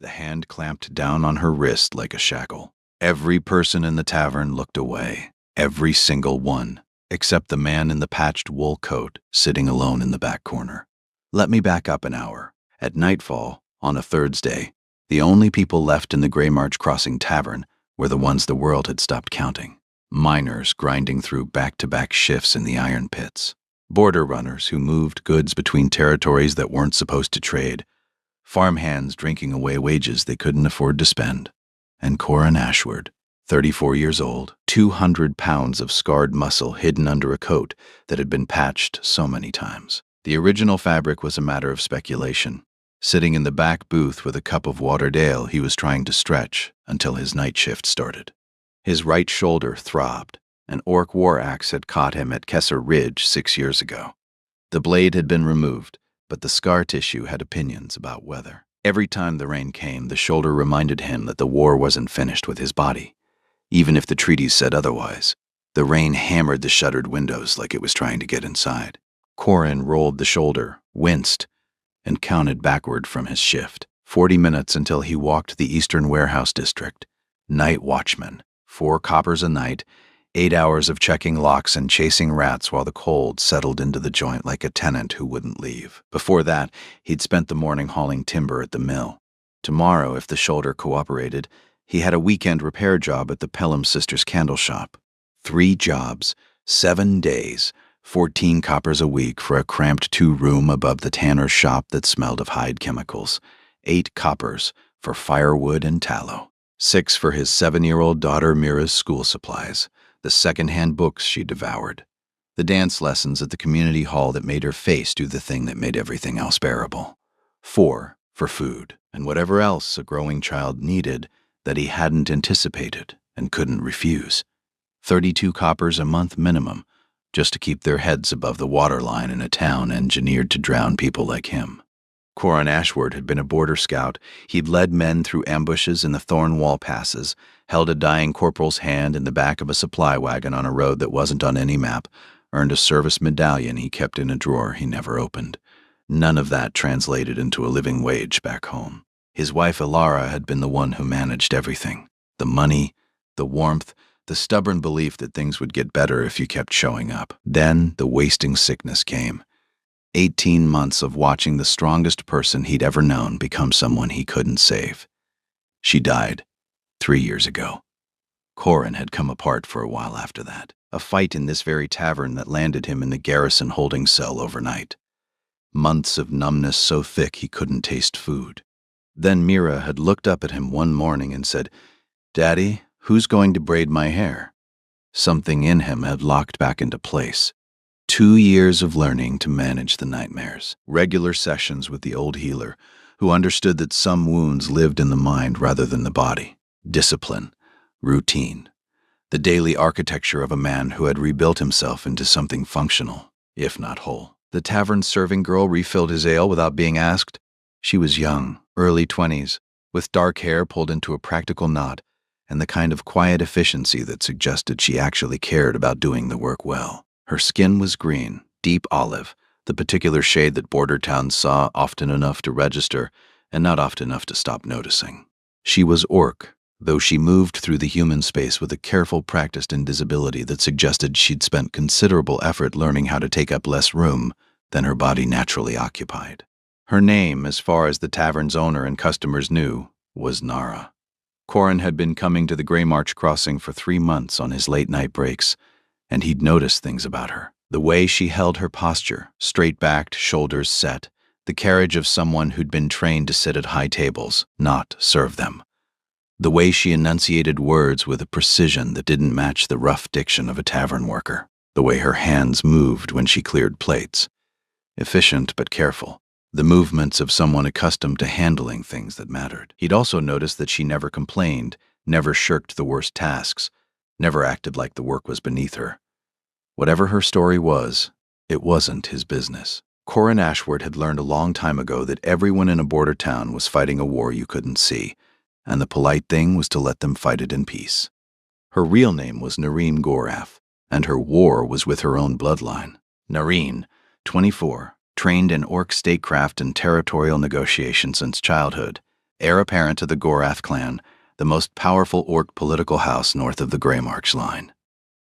the hand clamped down on her wrist like a shackle. Every person in the tavern looked away, every single one, except the man in the patched wool coat sitting alone in the back corner. Let me back up an hour. At nightfall, on a Thursday, the only people left in the Grey March Crossing Tavern were the ones the world had stopped counting. Miners grinding through back-to-back shifts in the iron pits. Border runners who moved goods between territories that weren't supposed to trade. Farmhands drinking away wages they couldn't afford to spend. And Corin Ashward, 34 years old, 200 pounds of scarred muscle hidden under a coat that had been patched so many times. The original fabric was a matter of speculation. Sitting in the back booth with a cup of watered ale, he was trying to stretch until his night shift started. His right shoulder throbbed. An orc war axe had caught him at Kesser Ridge 6 years ago. The blade had been removed, but the scar tissue had opinions about weather. Every time the rain came, the shoulder reminded him that the war wasn't finished with his body. Even if the treaties said otherwise, the rain hammered the shuttered windows like it was trying to get inside. Corin rolled the shoulder, winced, and counted backward from his shift. 40 minutes until he walked the Eastern Warehouse District. Night watchman, 4 coppers a night, 8 hours of checking locks and chasing rats while the cold settled into the joint like a tenant who wouldn't leave. Before that, he'd spent the morning hauling timber at the mill. Tomorrow, if the shoulder cooperated, he had a weekend repair job at the Pelham Sisters candle shop. 3 jobs, 7 days, 14 coppers a week for a cramped 2-room above the tanner's shop that smelled of hide chemicals. 8 coppers for firewood and tallow. 6 for his 7-year-old daughter Mira's school supplies, the second-hand books she devoured. The dance lessons at the community hall that made her face do the thing that made everything else bearable. 4 for food, and whatever else a growing child needed that he hadn't anticipated and couldn't refuse. 32 coppers a month minimum, just to keep their heads above the waterline in a town engineered to drown people like him. Corin Ashward had been a border scout. He'd led men through ambushes in the Thornwall passes, held a dying corporal's hand in the back of a supply wagon on a road that wasn't on any map, earned a service medallion he kept in a drawer he never opened. None of that translated into a living wage back home. His wife Ilara had been the one who managed everything. The money, the warmth, the stubborn belief that things would get better if you kept showing up. Then the wasting sickness came. 18 months of watching the strongest person he'd ever known become someone he couldn't save. She died 3 years ago. Corin had come apart for a while after that. A fight in this very tavern that landed him in the garrison holding cell overnight. Months of numbness so thick he couldn't taste food. Then Mira had looked up at him one morning and said, "Daddy, who's going to braid my hair?" Something in him had locked back into place. 2 years of learning to manage the nightmares. Regular sessions with the old healer, who understood that some wounds lived in the mind rather than the body. Discipline, routine, the daily architecture of a man who had rebuilt himself into something functional, if not whole. The tavern serving girl refilled his ale without being asked. She was young, early 20s, with dark hair pulled into a practical knot, and the kind of quiet efficiency that suggested she actually cared about doing the work well. Her skin was green, deep olive, the particular shade that border towns saw often enough to register and not often enough to stop noticing. She was orc, though she moved through the human space with a careful practiced invisibility that suggested she'd spent considerable effort learning how to take up less room than her body naturally occupied. Her name, as far as the tavern's owner and customers knew, was Nara. Corin had been coming to the Grey March Crossing for 3 months on his late-night breaks, and he'd noticed things about her. The way she held her posture, straight-backed, shoulders set, the carriage of someone who'd been trained to sit at high tables, not serve them. The way she enunciated words with a precision that didn't match the rough diction of a tavern worker. The way her hands moved when she cleared plates. Efficient but careful. The movements of someone accustomed to handling things that mattered. He'd also noticed that she never complained, never shirked the worst tasks, never acted like the work was beneath her. Whatever her story was, it wasn't his business. Corin Ashward had learned a long time ago that everyone in a border town was fighting a war you couldn't see, and the polite thing was to let them fight it in peace. Her real name was Nareen Gorath, and her war was with her own bloodline. Nareen, 24, trained in orc statecraft and territorial negotiation since childhood, heir apparent to the Gorath clan, the most powerful orc political house north of the Grey March line.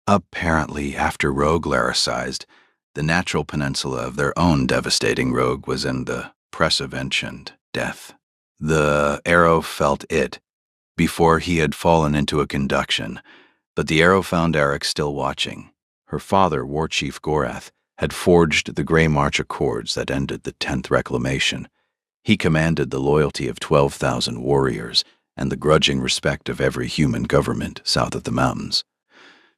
Apparently, after Rogue laricized, the natural peninsula of their own devastating rogue was in the presciventioned death. The arrow felt it, before he had fallen into a conduction, but the arrow found Eric still watching. Her father, Warchief Gorath, had forged the Grey March Accords that ended the 10th Reclamation. He commanded the loyalty of 12,000 warriors and the grudging respect of every human government south of the mountains.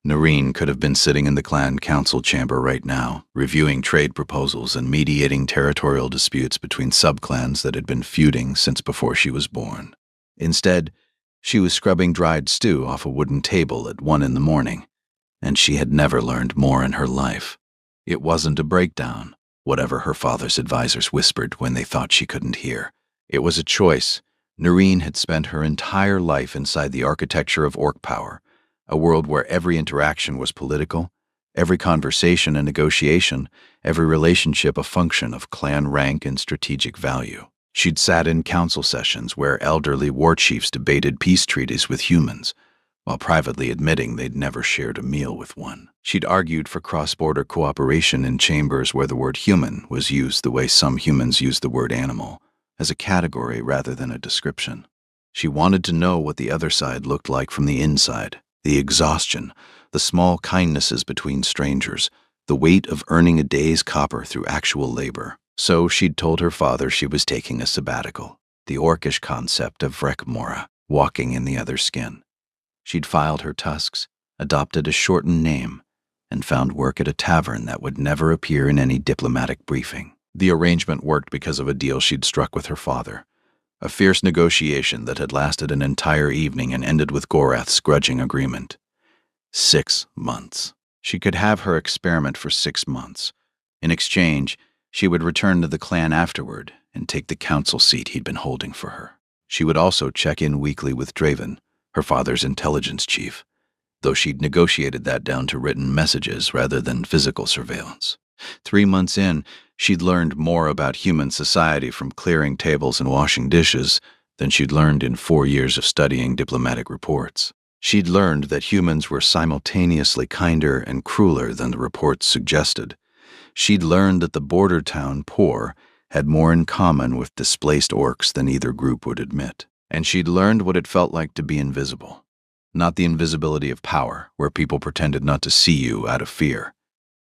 Noreen could have been sitting in the clan council chamber right now, reviewing trade proposals and mediating territorial disputes between subclans that had been feuding since before she was born. Instead, she was scrubbing dried stew off a wooden table at 1 in the morning, and she had never learned more in her life. It wasn't a breakdown, whatever her father's advisors whispered when they thought she couldn't hear. It was a choice. Noreen had spent her entire life inside the architecture of orc power, a world where every interaction was political, every conversation a negotiation, every relationship a function of clan rank and strategic value. She'd sat in council sessions where elderly war chiefs debated peace treaties with humans, while privately admitting they'd never shared a meal with one. She'd argued for cross-border cooperation in chambers where the word human was used the way some humans use the word animal, as a category rather than a description. She wanted to know what the other side looked like from the inside. The exhaustion, the small kindnesses between strangers, the weight of earning a day's copper through actual labor. So she'd told her father she was taking a sabbatical, the orcish concept of Vrekmora, walking in the other's skin. She'd filed her tusks, adopted a shortened name, and found work at a tavern that would never appear in any diplomatic briefing. The arrangement worked because of a deal she'd struck with her father. A fierce negotiation that had lasted an entire evening and ended with Gorath's grudging agreement. 6 months. She could have her experiment for 6 months. In exchange, she would return to the clan afterward and take the council seat he'd been holding for her. She would also check in weekly with Draven, her father's intelligence chief, though she'd negotiated that down to written messages rather than physical surveillance. 3 months in, she'd learned more about human society from clearing tables and washing dishes than she'd learned in 4 years of studying diplomatic reports. She'd learned that humans were simultaneously kinder and crueler than the reports suggested. She'd learned that the border town poor had more in common with displaced orcs than either group would admit. And she'd learned what it felt like to be invisible. Not the invisibility of power, where people pretended not to see you out of fear,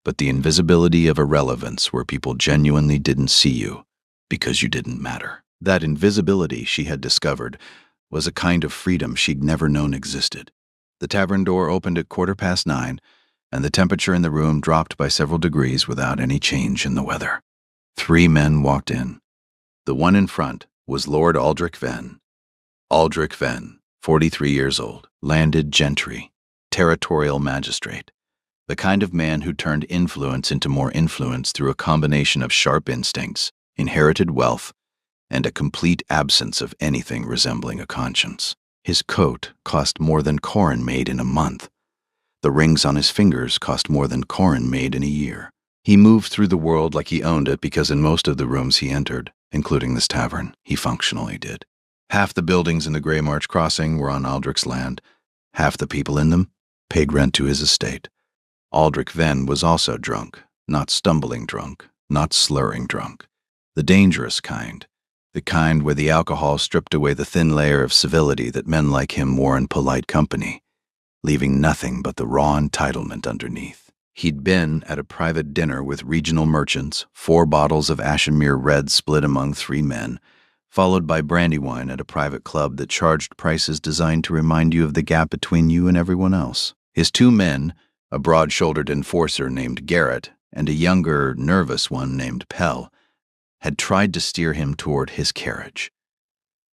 but the invisibility of irrelevance where people genuinely didn't see you because you didn't matter. That invisibility, she had discovered, was a kind of freedom she'd never known existed. The tavern door opened at 9:15, and the temperature in the room dropped by several degrees without any change in the weather. 3 men walked in. The one in front was Lord Aldrich Venn. Aldrich Venn, 43 years old, landed gentry, territorial magistrate, the kind of man who turned influence into more influence through a combination of sharp instincts, inherited wealth, and a complete absence of anything resembling a conscience. His coat cost more than Corin made in a month. The rings on his fingers cost more than Corin made in a year. He moved through the world like he owned it because in most of the rooms he entered, including this tavern, he functionally did. Half the buildings in the Grey March Crossing were on Aldrich's land. Half the people in them paid rent to his estate. Aldrich Venn was also drunk, not stumbling drunk, not slurring drunk. The dangerous kind. The kind where the alcohol stripped away the thin layer of civility that men like him wore in polite company, leaving nothing but the raw entitlement underneath. He'd been at a private dinner with regional merchants, 4 bottles of Ashemere Red split among 3 men, followed by Brandywine at a private club that charged prices designed to remind you of the gap between you and everyone else. His 2 men, a broad-shouldered enforcer named Garrett and a younger, nervous one named Pell, had tried to steer him toward his carriage.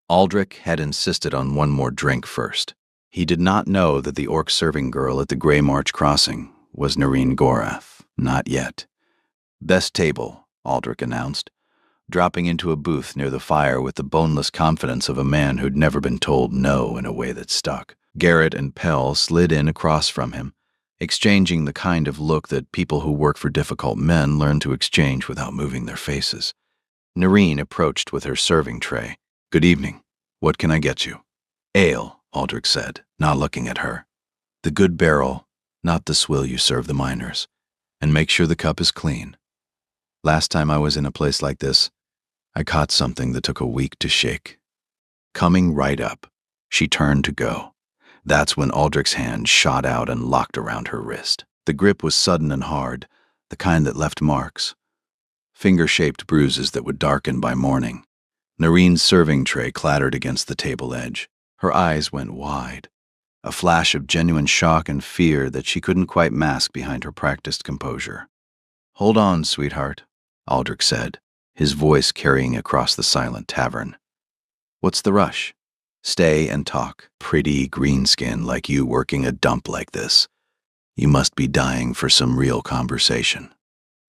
Aldrich had insisted on one more drink first. He did not know that the orc serving girl at the Grey March Crossing was Noreen Gorath. Not yet. "Best table," Aldrich announced, dropping into a booth near the fire with the boneless confidence of a man who'd never been told no in a way that stuck. Garrett and Pell slid in across from him, exchanging the kind of look that people who work for difficult men learn to exchange without moving their faces. Noreen approached with her serving tray. "Good evening. What can I get you? Ale, Aldrich said, not looking at her. The good barrel, not the swill you serve the miners. And make sure the cup is clean. Last time I was in a place like this, I caught something that took a week to shake. Coming right up, she turned to go. That's when Aldrich's hand shot out and locked around her wrist. The grip was sudden and hard, the kind that left marks. Finger-shaped bruises that would darken by morning. Noreen's serving tray clattered against the table edge. Her eyes went wide, a flash of genuine shock and fear that she couldn't quite mask behind her practiced composure. "Hold on, sweetheart," Aldrich said, his voice carrying across the silent tavern. "What's the rush? Stay and talk. Pretty greenskin like you working a dump like this. You must be dying for some real conversation."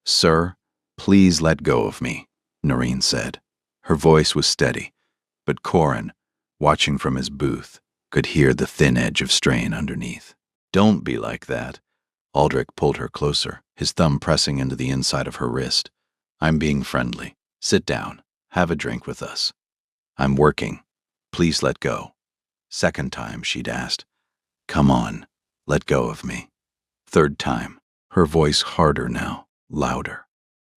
"Sir, please let go of me," Noreen said. Her voice was steady, but Corin, watching from his booth, could hear the thin edge of strain underneath. "Don't be like that." Aldrich pulled her closer, his thumb pressing into the inside of her wrist. "I'm being friendly. Sit down. Have a drink with us. I'm working. Please let go." Second time, she'd asked, "Come on, let go of me." Third time, her voice harder now, louder.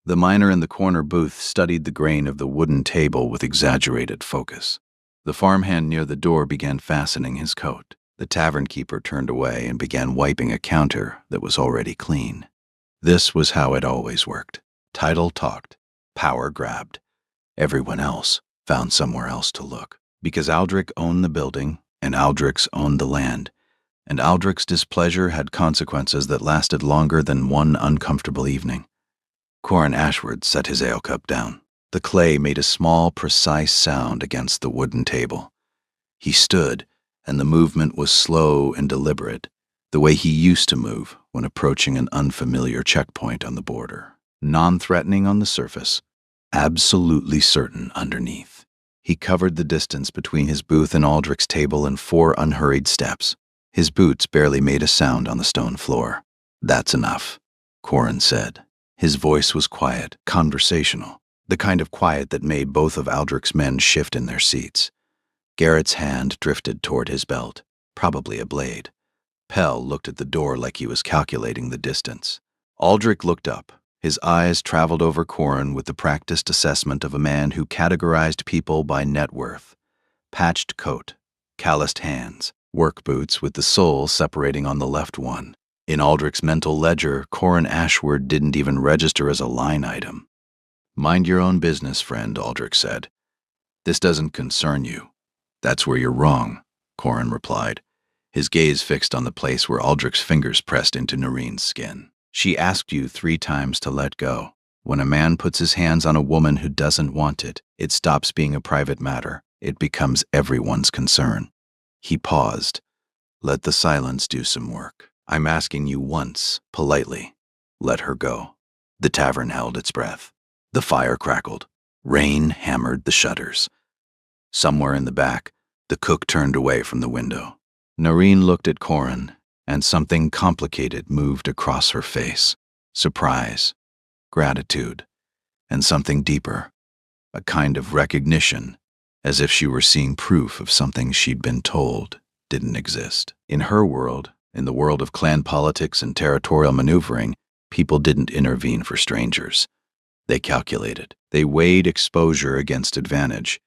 The miner in the corner booth studied the grain of the wooden table with exaggerated focus. The farmhand near the door began fastening his coat. The tavern keeper turned away and began wiping a counter that was already clean. This was how it always worked. Title talked, power grabbed. Everyone else found somewhere else to look. Because Aldrich owned the building, and Aldrich's owned the land, and Aldrich's displeasure had consequences that lasted longer than one uncomfortable evening. Corin Ashworth set his ale cup down. The clay made a small, precise sound against the wooden table. He stood, and the movement was slow and deliberate, the way he used to move when approaching an unfamiliar checkpoint on the border. Non-threatening on the surface, absolutely certain underneath. He covered the distance between his booth and Aldrich's table in 4 unhurried steps. His boots barely made a sound on the stone floor. "That's enough," Corin said. His voice was quiet, conversational, the kind of quiet that made both of Aldrich's men shift in their seats. Garrett's hand drifted toward his belt, probably a blade. Pell looked at the door like he was calculating the distance. Aldrich looked up. His eyes traveled over Corin with the practiced assessment of a man who categorized people by net worth. Patched coat, calloused hands, work boots with the sole separating on the left one. In Aldrich's mental ledger, Corin Ashworth didn't even register as a line item. "Mind your own business, friend," Aldrich said. "This doesn't concern you." "That's where you're wrong," Corin replied, his gaze fixed on the place where Aldrich's fingers pressed into Noreen's skin. "She asked you 3 times to let go. When a man puts his hands on a woman who doesn't want it, it stops being a private matter. It becomes everyone's concern." He paused. "Let the silence do some work. I'm asking you once, politely. Let her go." The tavern held its breath. The fire crackled. Rain hammered the shutters. Somewhere in the back, the cook turned away from the window. Noreen looked at Corin, and something complicated moved across her face. Surprise, gratitude, and something deeper, a kind of recognition, as if she were seeing proof of something she'd been told didn't exist. In her world, in the world of clan politics and territorial maneuvering, people didn't intervene for strangers. They calculated. They weighed exposure against advantage.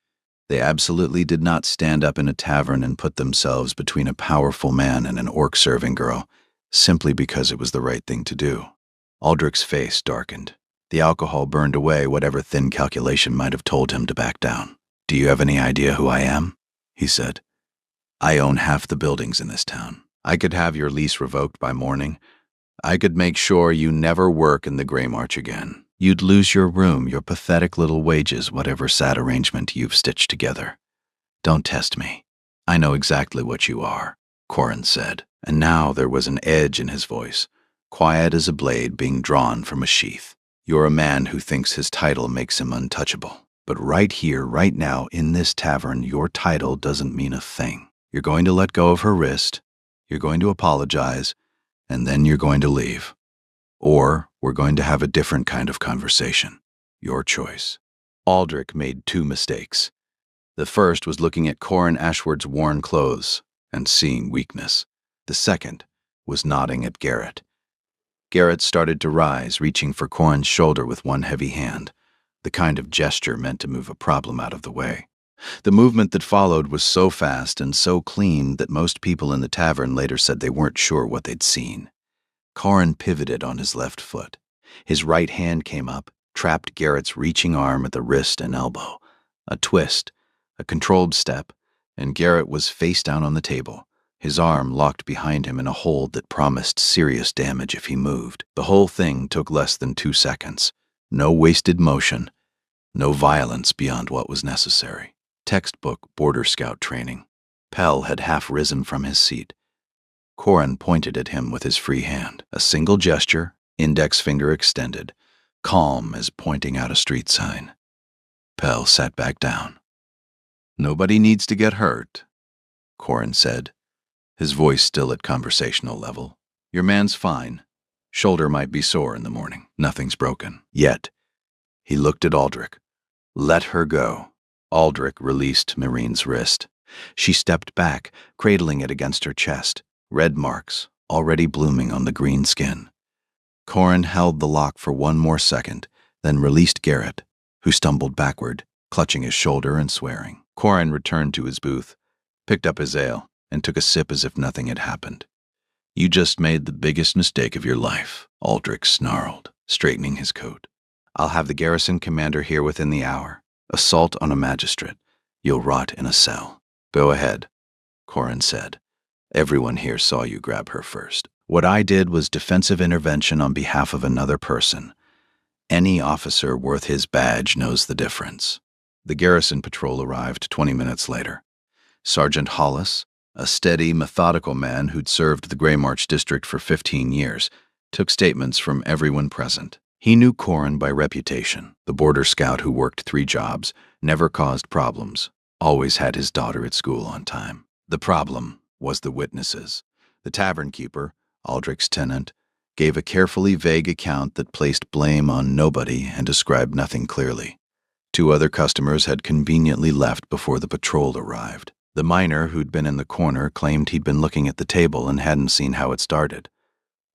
They absolutely did not stand up in a tavern and put themselves between a powerful man and an orc serving girl, simply because it was the right thing to do. Aldrich's face darkened. The alcohol burned away whatever thin calculation might have told him to back down. "Do you have any idea who I am?" he said. "I own half the buildings in this town. I could have your lease revoked by morning. I could make sure you never work in the Grey March again. You'd lose your room, your pathetic little wages, whatever sad arrangement you've stitched together. Don't test me. I know exactly what you are," Corin said, and now there was an edge in his voice, quiet as a blade being drawn from a sheath. "You're a man who thinks his title makes him untouchable. But right here, right now, in this tavern, your title doesn't mean a thing. You're going to let go of her wrist, you're going to apologize, and then you're going to leave. Or we're going to have a different kind of conversation. Your choice." Aldrich made 2 mistakes. The first was looking at Corin Ashworth's worn clothes and seeing weakness. The second was nodding at Garrett. Garrett started to rise, reaching for Corin's shoulder with one heavy hand, the kind of gesture meant to move a problem out of the way. The movement that followed was so fast and so clean that most people in the tavern later said they weren't sure what they'd seen. Corin pivoted on his left foot. His right hand came up, trapped Garrett's reaching arm at the wrist and elbow. A twist, a controlled step, and Garrett was face down on the table, his arm locked behind him in a hold that promised serious damage if he moved. The whole thing took less than 2 seconds. No wasted motion, no violence beyond what was necessary. Textbook Border Scout training. Pell had half risen from his seat. Corin pointed at him with his free hand, a single gesture, index finger extended, calm as pointing out a street sign. Pell sat back down. "Nobody needs to get hurt," Corin said, his voice still at conversational level. "Your man's fine. Shoulder might be sore in the morning. Nothing's broken. Yet." He looked at Aldrich. "Let her go." Aldrich released Marine's wrist. She stepped back, cradling it against her chest, red marks already blooming on the green skin. Corin held the lock for one more second, then released Garrett, who stumbled backward, clutching his shoulder and swearing. Corin returned to his booth, picked up his ale, and took a sip as if nothing had happened. "You just made the biggest mistake of your life," Aldrich snarled, straightening his coat. "I'll have the garrison commander here within the hour. Assault on a magistrate. You'll rot in a cell." "Go ahead," Corin said. "Everyone here saw you grab her first. What I did was defensive intervention on behalf of another person. Any officer worth his badge knows the difference." The garrison patrol arrived 20 minutes later. Sergeant Hollis, a steady, methodical man who'd served the Grey March district for 15 years, took statements from everyone present. He knew Corin by reputation, the border scout who worked 3 jobs, never caused problems, always had his daughter at school on time. The problem was the witnesses. The tavern keeper, Aldrich's tenant, gave a carefully vague account that placed blame on nobody and described nothing clearly. 2 other customers had conveniently left before the patrol arrived. The miner who'd been in the corner claimed he'd been looking at the table and hadn't seen how it started.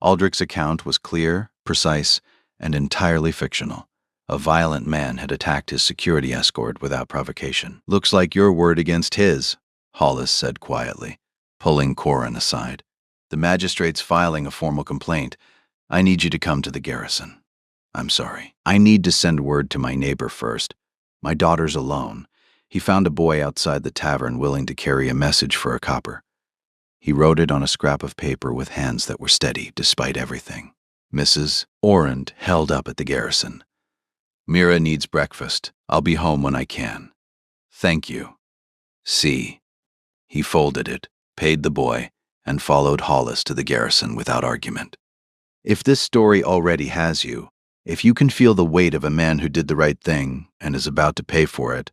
Aldrich's account was clear, precise, and entirely fictional. A violent man had attacked his security escort without provocation. "Looks like your word against his," Hollis said quietly, pulling Corin aside. "The magistrate's filing a formal complaint. I need you to come to the garrison." "I'm sorry. I need to send word to my neighbor first. My daughter's alone. He found a boy outside the tavern willing to carry a message for a copper." He wrote it on a scrap of paper with hands that were steady despite everything. Mrs. Orand held up at the garrison. "Mira needs breakfast. I'll be home when I can. Thank you. See." He folded it, paid the boy, and followed Hollis to the garrison without argument. If this story already has you, if you can feel the weight of a man who did the right thing and is about to pay for it,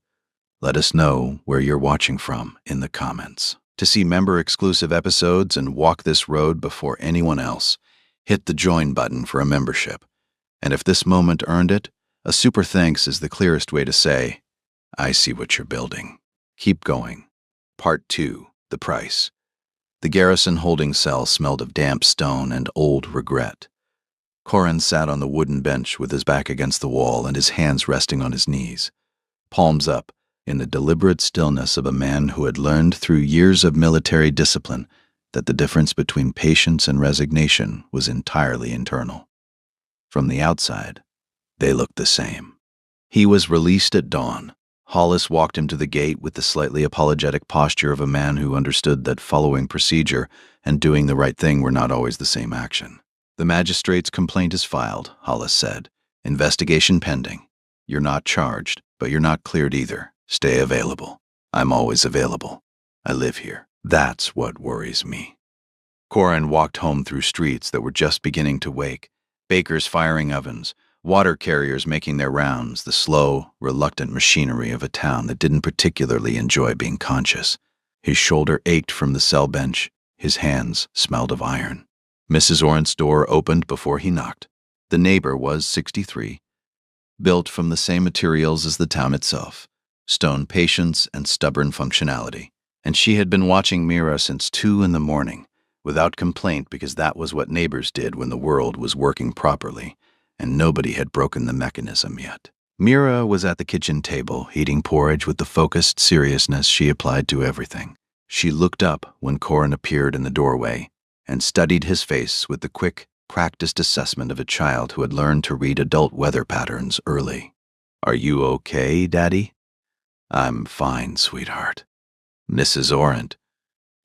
let us know where you're watching from in the comments. To see member-exclusive episodes and walk this road before anyone else, hit the join button for a membership. And if this moment earned it, a super thanks is the clearest way to say, "I see what you're building." Keep going. Part 2, the price. The garrison holding cell smelled of damp stone and old regret. Corin sat on the wooden bench with his back against the wall and his hands resting on his knees, palms up, in the deliberate stillness of a man who had learned through years of military discipline that the difference between patience and resignation was entirely internal. From the outside, they looked the same. He was released at dawn. Hollis walked him to the gate with the slightly apologetic posture of a man who understood that following procedure and doing the right thing were not always the same action. "The magistrate's complaint is filed," Hollis said. "Investigation pending. You're not charged, but you're not cleared either. Stay available." "I'm always available. I live here." "That's what worries me." Corin walked home through streets that were just beginning to wake, bakers firing ovens, water carriers making their rounds, the slow, reluctant machinery of a town that didn't particularly enjoy being conscious. His shoulder ached from the cell bench, his hands smelled of iron. Mrs. Orant's door opened before he knocked. The neighbor was 63, built from the same materials as the town itself, stone patience, and stubborn functionality. And she had been watching Mira since 2 in the morning, without complaint, because that was what neighbors did when the world was working properly, and nobody had broken the mechanism yet. Mira was at the kitchen table, eating porridge with the focused seriousness she applied to everything. She looked up when Corin appeared in the doorway and studied his face with the quick, practiced assessment of a child who had learned to read adult weather patterns early. "Are you okay, Daddy?" "I'm fine, sweetheart. Mrs. Orant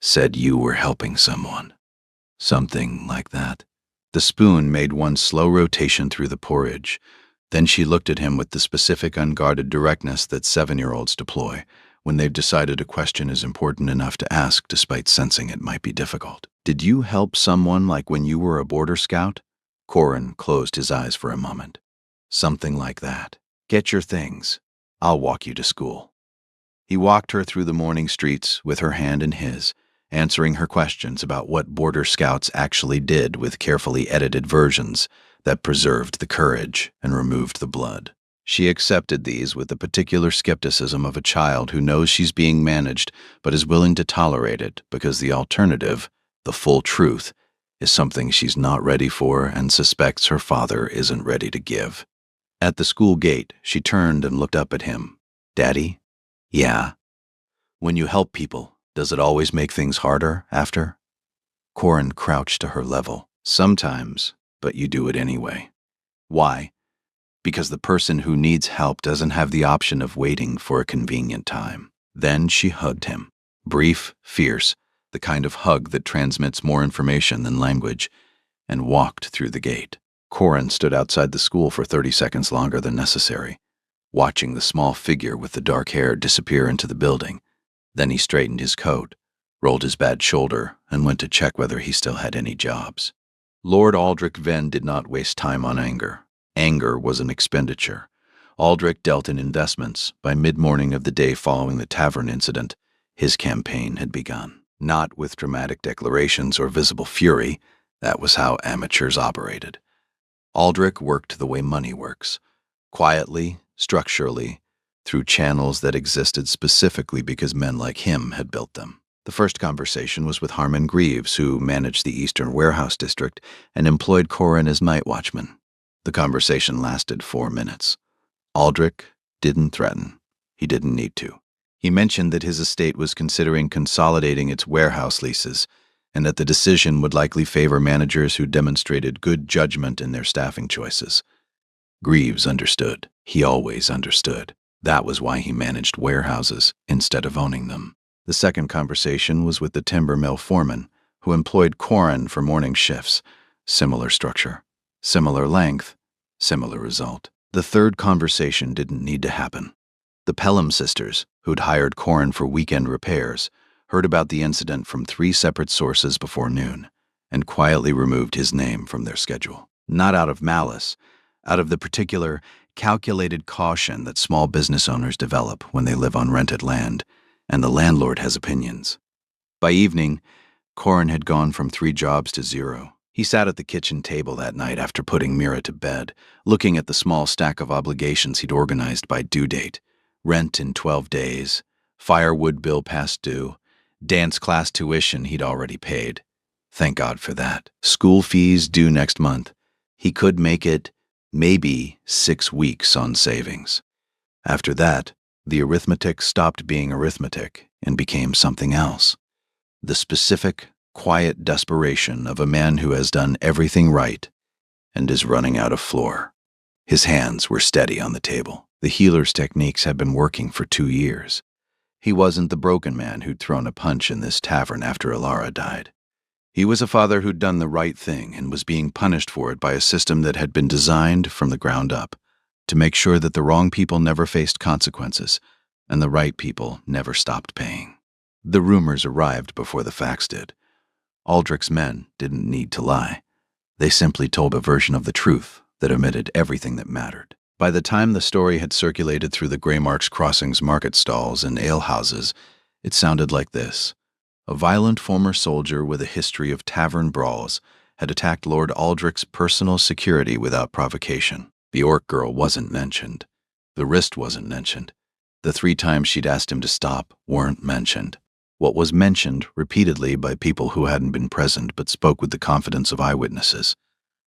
said you were helping someone." "Something like that." The spoon made one slow rotation through the porridge. Then she looked at him with the specific, unguarded directness that 7-year-olds deploy when they've decided a question is important enough to ask despite sensing it might be difficult. "Did you help someone like when you were a border scout?" Corin closed his eyes for a moment. "Something like that. Get your things. I'll walk you to school." He walked her through the morning streets with her hand in his, answering her questions about what border scouts actually did with carefully edited versions that preserved the courage and removed the blood. She accepted these with the particular skepticism of a child who knows she's being managed but is willing to tolerate it because the alternative, the full truth, is something she's not ready for and suspects her father isn't ready to give. At the school gate, she turned and looked up at him. "Daddy?" "Yeah." "When you help people, does it always make things harder after?" Corin crouched to her level. "Sometimes, but you do it anyway." "Why?" "Because the person who needs help doesn't have the option of waiting for a convenient time." Then she hugged him. Brief, fierce, the kind of hug that transmits more information than language, and walked through the gate. Corin stood outside the school for 30 seconds longer than necessary, watching the small figure with the dark hair disappear into the building. Then he straightened his coat, rolled his bad shoulder, and went to check whether he still had any jobs. Lord Aldrich Venn did not waste time on anger. Anger was an expenditure. Aldrich dealt in investments. By mid-morning of the day following the tavern incident, his campaign had begun. Not with dramatic declarations or visible fury. That was how amateurs operated. Aldrich worked the way money works. Quietly, structurally, through channels that existed specifically because men like him had built them. The first conversation was with Harmon Greaves, who managed the Eastern Warehouse District and employed Corin as night watchman. The conversation lasted 4 minutes. Aldrich didn't threaten. He didn't need to. He mentioned that his estate was considering consolidating its warehouse leases, and that the decision would likely favor managers who demonstrated good judgment in their staffing choices. Greaves understood. He always understood. That was why he managed warehouses instead of owning them. The second conversation was with the timber mill foreman, who employed Corin for morning shifts. Similar structure, similar length, similar result. The third conversation didn't need to happen. The Pelham sisters, who'd hired Corin for weekend repairs, heard about the incident from 3 separate sources before noon, and quietly removed his name from their schedule. Not out of malice, out of the particular, calculated caution that small business owners develop when they live on rented land, and the landlord has opinions. By evening, Corin had gone from 3 jobs to 0. He sat at the kitchen table that night after putting Mira to bed, looking at the small stack of obligations he'd organized by due date: rent in 12 days, firewood bill past due, dance class tuition he'd already paid. Thank God for that. School fees due next month. He could make it, maybe, 6 weeks on savings. After that, the arithmetic stopped being arithmetic and became something else. The specific, quiet desperation of a man who has done everything right and is running out of floor. His hands were steady on the table. The healer's techniques had been working for 2 years. He wasn't the broken man who'd thrown a punch in this tavern after Alara died. He was a father who'd done the right thing and was being punished for it by a system that had been designed from the ground up to make sure that the wrong people never faced consequences and the right people never stopped paying. The rumors arrived before the facts did. Aldrich's men didn't need to lie. They simply told a version of the truth that omitted everything that mattered. By the time the story had circulated through the Greymarks Crossings market stalls and alehouses, it sounded like this. A violent former soldier with a history of tavern brawls had attacked Lord Aldrich's personal security without provocation. The orc girl wasn't mentioned. The wrist wasn't mentioned. The 3 times she'd asked him to stop weren't mentioned. What was mentioned repeatedly by people who hadn't been present but spoke with the confidence of eyewitnesses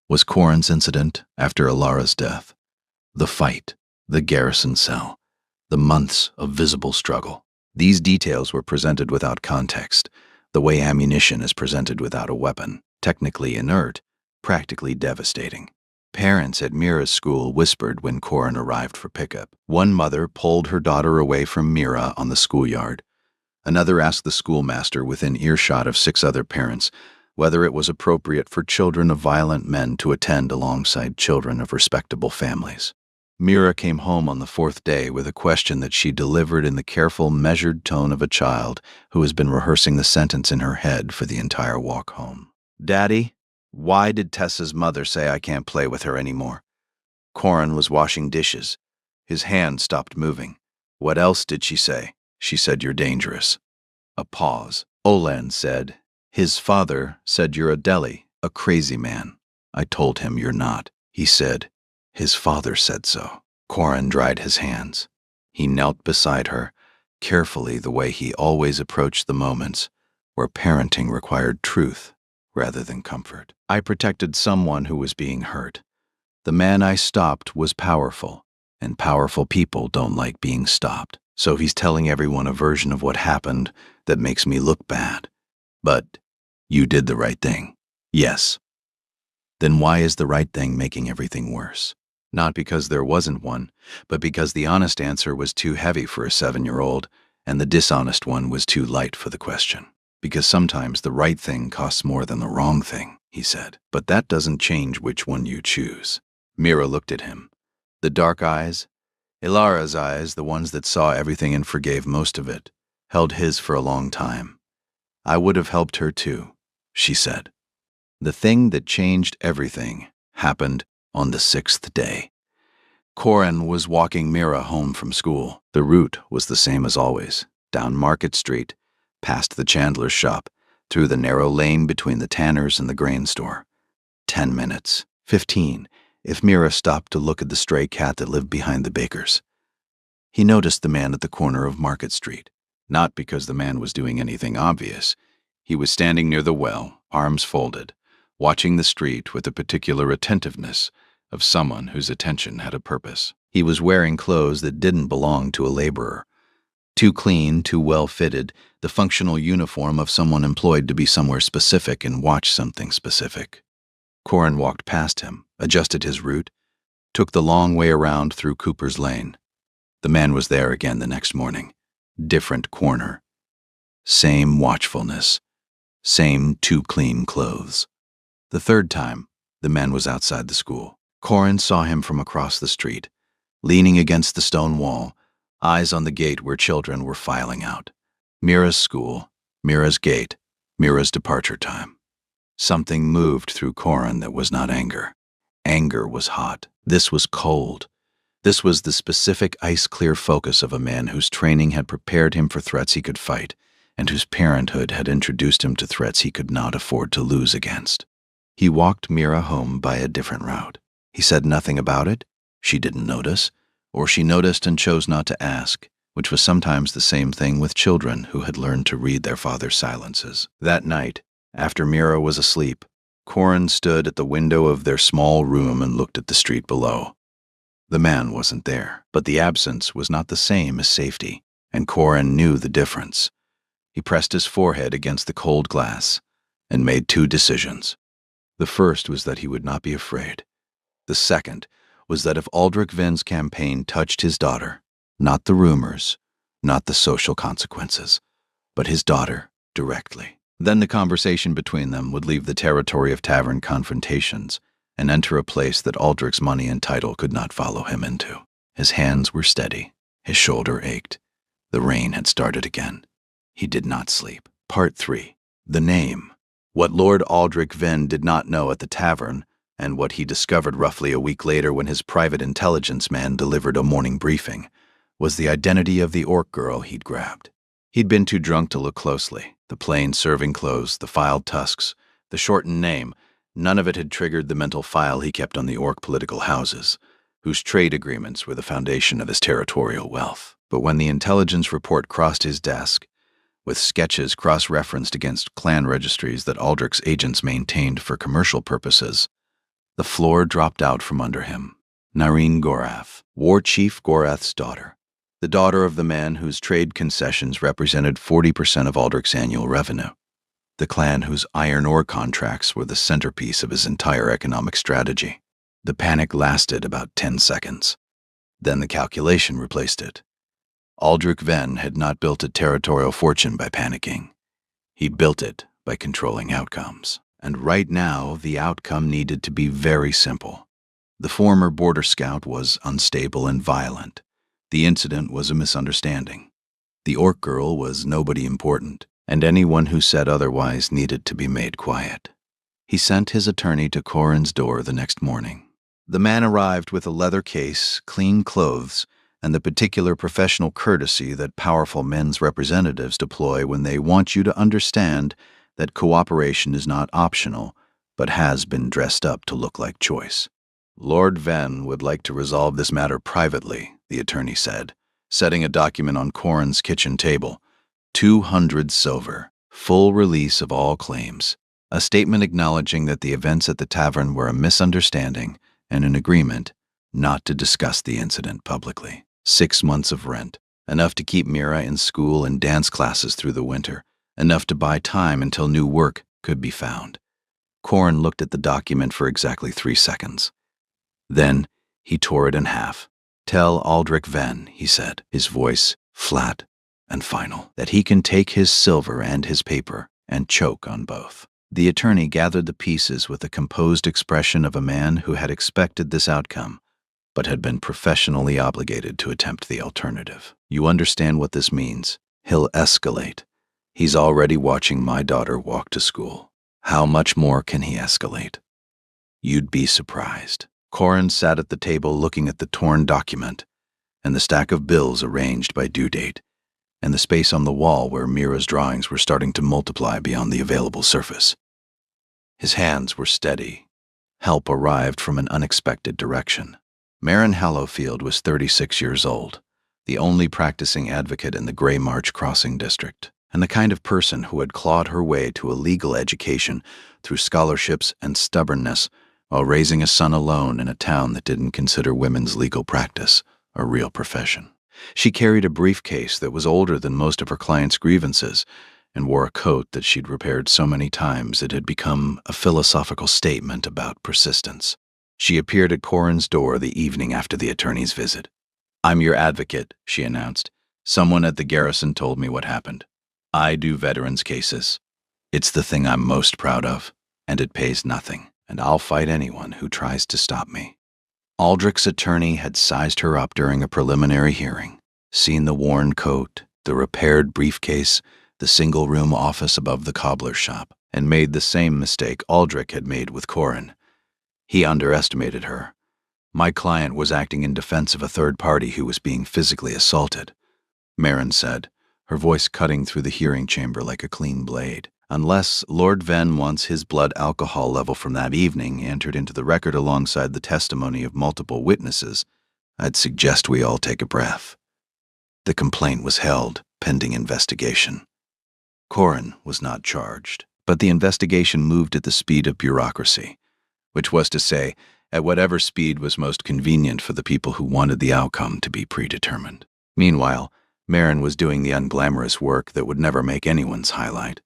was Corin's incident after Ilara's death. The fight, the garrison cell, the months of visible struggle. These details were presented without context, the way ammunition is presented without a weapon, technically inert, practically devastating. Parents at Mira's school whispered when Corin arrived for pickup. One mother pulled her daughter away from Mira on the schoolyard. Another asked the schoolmaster within earshot of 6 other parents whether it was appropriate for children of violent men to attend alongside children of respectable families. Mira came home on the 4th day with a question that she delivered in the careful, measured tone of a child who has been rehearsing the sentence in her head for the entire walk home. "Daddy, why did Tessa's mother say I can't play with her anymore?" Corin was washing dishes. His hand stopped moving. "What else did she say?" "She said you're dangerous." A pause. Olan said, "His father said you're a deli, a crazy man." "I told him you're not." He said, "His father said so." Corin dried his hands. He knelt beside her, carefully the way he always approached the moments where parenting required truth rather than comfort. "I protected someone who was being hurt. The man I stopped was powerful, and powerful people don't like being stopped. So he's telling everyone a version of what happened that makes me look bad. But you did the right thing." "Yes." "Then why is the right thing making everything worse?" Not because there wasn't one, but because the honest answer was too heavy for a 7-year-old, and the dishonest one was too light for the question. "Because sometimes the right thing costs more than the wrong thing," he said. "But that doesn't change which one you choose." Mira looked at him. The dark eyes, Ilara's eyes, the ones that saw everything and forgave most of it, held his for a long time. "I would have helped her too," she said. The thing that changed everything happened on the 6th day. Corin was walking Mira home from school. The route was the same as always, down Market Street, past the chandler's shop, through the narrow lane between the tanner's and the grain store. 10 minutes, 15, if Mira stopped to look at the stray cat that lived behind the baker's. He noticed the man at the corner of Market Street, not because the man was doing anything obvious. He was standing near the well, arms folded, watching the street with a particular attentiveness of someone whose attention had a purpose. He was wearing clothes that didn't belong to a laborer. Too clean, too well fitted, the functional uniform of someone employed to be somewhere specific and watch something specific. Corin walked past him, adjusted his route, took the long way around through Cooper's Lane. The man was there again the next morning. Different corner. Same watchfulness. Same too clean clothes. The 3rd time, the man was outside the school. Corin saw him from across the street, leaning against the stone wall, eyes on the gate where children were filing out. Mira's school, Mira's gate, Mira's departure time. Something moved through Corin that was not anger. Anger was hot. This was cold. This was the specific ice-clear focus of a man whose training had prepared him for threats he could fight, and whose parenthood had introduced him to threats he could not afford to lose against. He walked Mira home by a different route. He said nothing about it. She didn't notice, or she noticed and chose not to ask, which was sometimes the same thing with children who had learned to read their father's silences. That night, after Mira was asleep, Corin stood at the window of their small room and looked at the street below. The man wasn't there, but the absence was not the same as safety, and Corin knew the difference. He pressed his forehead against the cold glass and made 2 decisions. The first was that he would not be afraid. The second was that if Aldrich Vinn's campaign touched his daughter, not the rumors, not the social consequences, but his daughter directly, then the conversation between them would leave the territory of tavern confrontations and enter a place that Aldrich's money and title could not follow him into. His hands were steady. His shoulder ached. The rain had started again. He did not sleep. Part 3. The name. What Lord Aldrich Vinn did not know at the tavern, and what he discovered roughly a week later when his private intelligence man delivered a morning briefing, was the identity of the orc girl he'd grabbed. He'd been too drunk to look closely. The plain serving clothes, the filed tusks, the shortened name, none of it had triggered the mental file he kept on the orc political houses, whose trade agreements were the foundation of his territorial wealth. But when the intelligence report crossed his desk, with sketches cross-referenced against clan registries that Aldrich's agents maintained for commercial purposes, the floor dropped out from under him. Nareen Gorath, Warchief Gorath's daughter, the daughter of the man whose trade concessions represented 40% of Aldrich's annual revenue, the clan whose iron ore contracts were the centerpiece of his entire economic strategy. The panic lasted about 10 seconds. Then the calculation replaced it. Aldrich Venn had not built a territorial fortune by panicking. He built it by controlling outcomes. And right now, the outcome needed to be very simple. The former border scout was unstable and violent. The incident was a misunderstanding. The orc girl was nobody important, and anyone who said otherwise needed to be made quiet. He sent his attorney to Corin's door the next morning. The man arrived with a leather case, clean clothes, and the particular professional courtesy that powerful men's representatives deploy when they want you to understand that cooperation is not optional, but has been dressed up to look like choice. Lord Venn would like to resolve this matter privately, the attorney said, setting a document on Corin's kitchen table. 200 silver, full release of all claims, a statement acknowledging that the events at the tavern were a misunderstanding and an agreement not to discuss the incident publicly. 6 months of rent, enough to keep Mira in school and dance classes through the winter, enough to buy time until new work could be found. Corin looked at the document for exactly 3 seconds. Then he tore it in half. "Tell Aldrich Venn," he said, his voice flat and final, "that he can take his silver and his paper and choke on both." The attorney gathered the pieces with the composed expression of a man who had expected this outcome, but had been professionally obligated to attempt the alternative. "You understand what this means. He'll escalate. He's already watching my daughter walk to school. How much more can he escalate? You'd be surprised." Corin sat at the table looking at the torn document, and the stack of bills arranged by due date, and the space on the wall where Mira's drawings were starting to multiply beyond the available surface. His hands were steady. Help arrived from an unexpected direction. Marin Hallowfield was 36 years old, the only practicing advocate in the Grey March Crossing district, and the kind of person who had clawed her way to a legal education through scholarships and stubbornness while raising a son alone in a town that didn't consider women's legal practice a real profession. She carried a briefcase that was older than most of her clients' grievances and wore a coat that she'd repaired so many times it had become a philosophical statement about persistence. She appeared at Corin's door the evening after the attorney's visit. "I'm your advocate," she announced. "Someone at the garrison told me what happened. I do veterans' cases. It's the thing I'm most proud of, and it pays nothing, and I'll fight anyone who tries to stop me." Aldrich's attorney had sized her up during a preliminary hearing, seen the worn coat, the repaired briefcase, the single-room office above the cobbler's shop, and made the same mistake Aldrich had made with Corin. He underestimated her. "My client was acting in defense of a third party who was being physically assaulted," Marin said, her voice cutting through the hearing chamber like a clean blade. "Unless Lord Venn wants his blood alcohol level from that evening entered into the record alongside the testimony of multiple witnesses, I'd suggest we all take a breath." The complaint was held, pending investigation. Corin was not charged, but the investigation moved at the speed of bureaucracy, which was to say, at whatever speed was most convenient for the people who wanted the outcome to be predetermined. Meanwhile, Marin was doing the unglamorous work that would never make anyone's highlight.